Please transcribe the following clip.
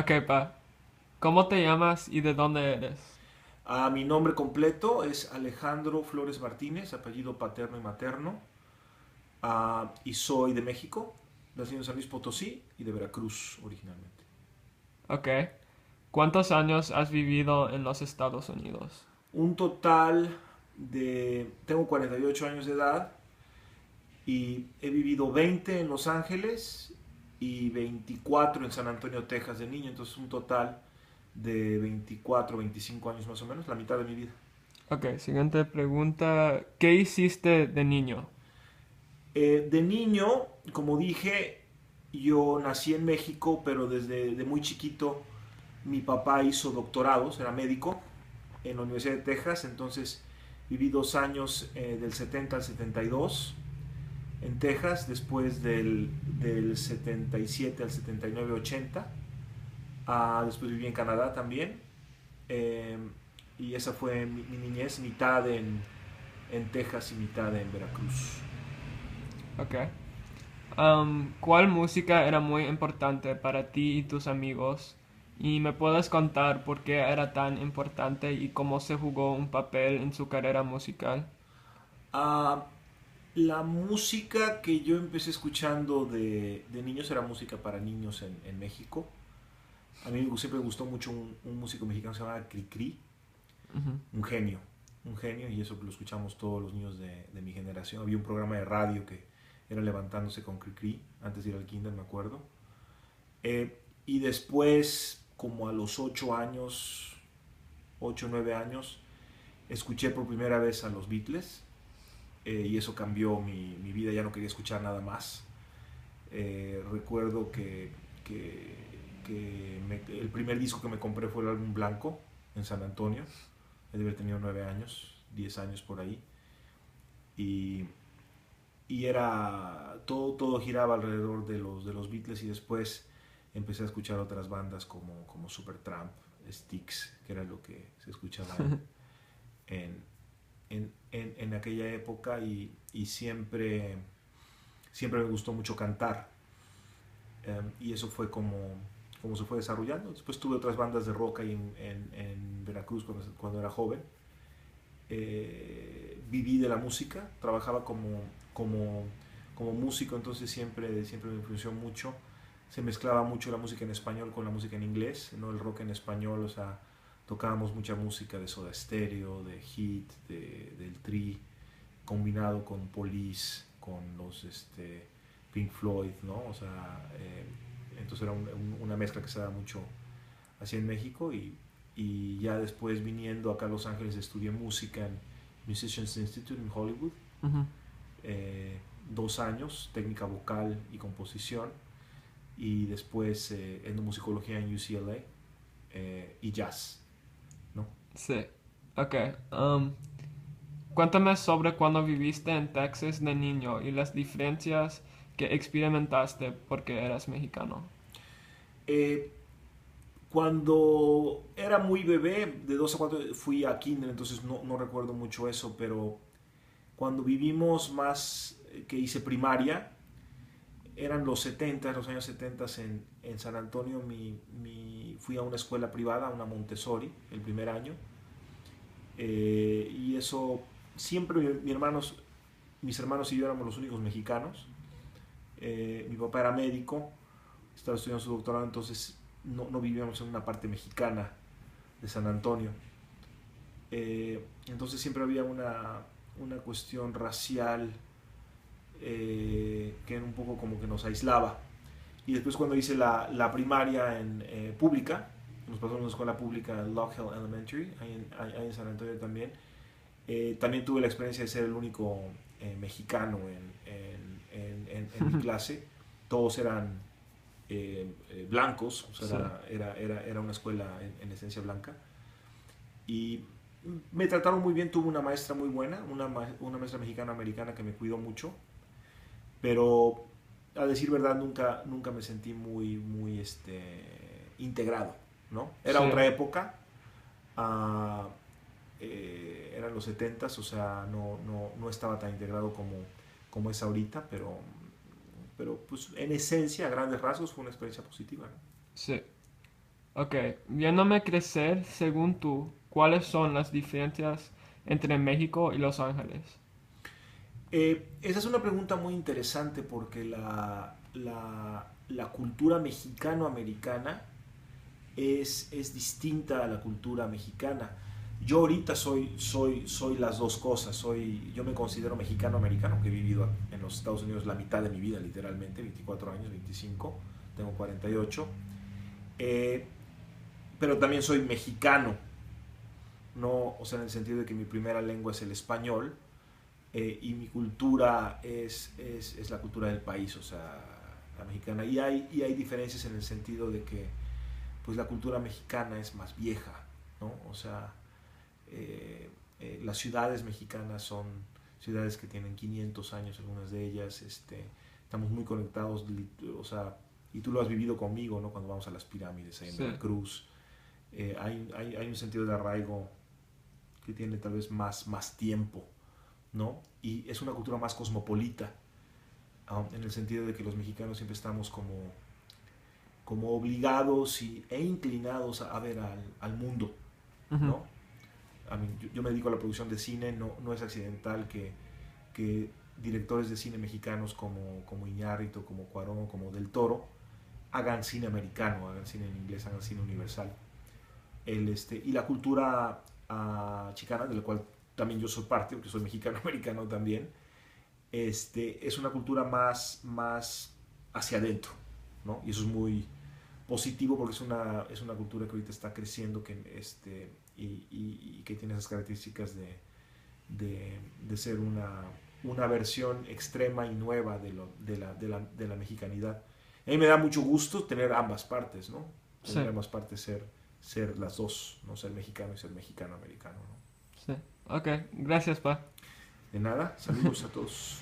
Ok, pa. ¿Cómo te llamas y de dónde eres? Mi nombre completo es Alejandro Flores Martínez, apellido paterno y materno, y soy de México, nacido en San Luis Potosí y de Veracruz originalmente. Ok. ¿Cuántos años has vivido en los Estados Unidos? Un total tengo 48 años de edad y he vivido 20 en Los Ángeles y 24 en San Antonio, Texas de niño, entonces un total de 24, 25 años más o menos, la mitad de mi vida. Ok, siguiente pregunta. ¿Qué hiciste de niño? De niño, como dije, yo nací en México, pero desde de muy chiquito mi papá hizo doctorados, era médico en la Universidad de Texas, entonces viví 2 años del 70 al 72 en Texas, después del 77 al 79-80, después viví en Canadá también, eh, y esa fue mi niñez, mitad en Texas y mitad en Veracruz. Ok. ¿Cuál música era muy importante para ti y tus amigos? Y me puedes contar por qué era tan importante y cómo se jugó un papel en su carrera musical. Ah, la música que yo empecé escuchando de niños era música para niños en México. A mí siempre me gustó mucho un músico mexicano que se llamaba Cricri, Ujú. un genio, un genio, y eso lo escuchamos todos los niños de mi generación. Había un programa de radio que era levantándose con Cricri, antes de ir al kinder, me acuerdo. Y después, como a los 8 años, 8 o 9 años, escuché por primera vez a los Beatles, y eso cambió mi vida, ya no quería escuchar nada más. Recuerdo que el primer disco que me compré fue el álbum Blanco en San Antonio. He de haber tenido 9 años, 10 años por ahí. Y, y era todo giraba alrededor de los Beatles, y después empecé a escuchar otras bandas como Supertramp, Styx, que era lo que se escuchaba en, en aquella época, y siempre me gustó mucho cantar. Y eso fue como se fue desarrollando. Después tuve otras bandas de rock ahí en Veracruz cuando era joven. Viví de la música, trabajaba como músico, entonces siempre me influenció mucho. Se mezclaba mucho la música en español con la música en inglés, no el rock en español, o sea, tocábamos mucha música de Soda Stereo, de Hit, del Tri, combinado con Police, con los Pink Floyd, ¿no? O sea, entonces era una mezcla que se daba mucho así en México, y ya después viniendo acá a Los Ángeles estudié música en Musicians Institute en Hollywood, Ujú. 2 años, técnica vocal y composición, y después etnomusicología en UCLA, y jazz, ¿no? Sí. Ok. Cuéntame sobre cuando viviste en Texas de niño y las diferencias que experimentaste porque eras mexicano. Eh, Cuando era muy bebé, de 2 a 4 fui a kinder, entonces no recuerdo mucho eso, pero cuando vivimos más, que hice primaria, eran los años 70 en San Antonio. Fui a una escuela privada, a una Montessori, el primer año, y eso siempre mis hermanos y yo éramos los únicos mexicanos. Mi papá era médico, estaba estudiando su doctorado, entonces no vivíamos en una parte mexicana de San Antonio. Entonces siempre había una cuestión racial, que era un poco como que nos aislaba. Y después cuando hice la primaria en pública, nos pasamos a una escuela pública, Lock Hill Elementary, ahí en San Antonio también. También tuve la experiencia de ser el único mexicano en mi clase. Todos eran blancos, o Sí. sea, era una escuela en esencia blanca. Y me trataron muy bien, tuve una maestra muy buena, una maestra mexicana-americana que me cuidó mucho, pero a decir verdad nunca me sentí muy integrado, ¿no? Era Sí. otra época, ah, eran los 70s, o sea, no estaba tan integrado como es ahorita, pero pues en esencia, a grandes rasgos, fue una experiencia positiva, ¿no? Sí. Ok, viéndome crecer, según tú, ¿cuáles son las diferencias entre México y Los Ángeles? Esa es una pregunta muy interesante porque la cultura mexicano-americana es distinta a la cultura mexicana. Yo ahorita soy las dos cosas. Yo me considero mexicano-americano, que he vivido en los Estados Unidos la mitad de mi vida, literalmente, 24 años, 25, tengo 48. Eh, pero también soy mexicano, no, o sea, en el sentido de que mi primera lengua es el español, y mi cultura es la cultura del país, o sea, la mexicana. Y hay diferencias en el sentido de que pues la cultura mexicana es más vieja, ¿no? O sea, las ciudades mexicanas son ciudades que tienen 500 años, algunas de ellas, estamos muy conectados, o sea, y tú lo has vivido conmigo, ¿no? Cuando vamos a las pirámides ahí en Sí. Veracruz, hay un sentido de arraigo que tiene tal vez más tiempo, ¿no? Y es una cultura más cosmopolita, en el sentido de que los mexicanos siempre estamos como obligados e inclinados a ver al mundo, Ujú. ¿no? Yo me dedico a la producción de cine, no es accidental que directores de cine mexicanos como Iñárritu, como Cuarón, como Del Toro, hagan cine americano, hagan cine en inglés, hagan cine universal. Y la cultura chicana, de la cual también yo soy parte, porque soy mexicano-americano también, es una cultura más hacia adentro, ¿no? Y eso es muy positivo porque es una cultura que ahorita está creciendo y que tiene esas características de ser una versión extrema y nueva de la mexicanidad. A mí me da mucho gusto tener ambas partes, ¿no? Sí, Tener ambas partes, ser las dos, ¿no? Ser mexicano y ser mexicano-americano, ¿no? sí. Ok, gracias, pa. De nada, saludos a todos.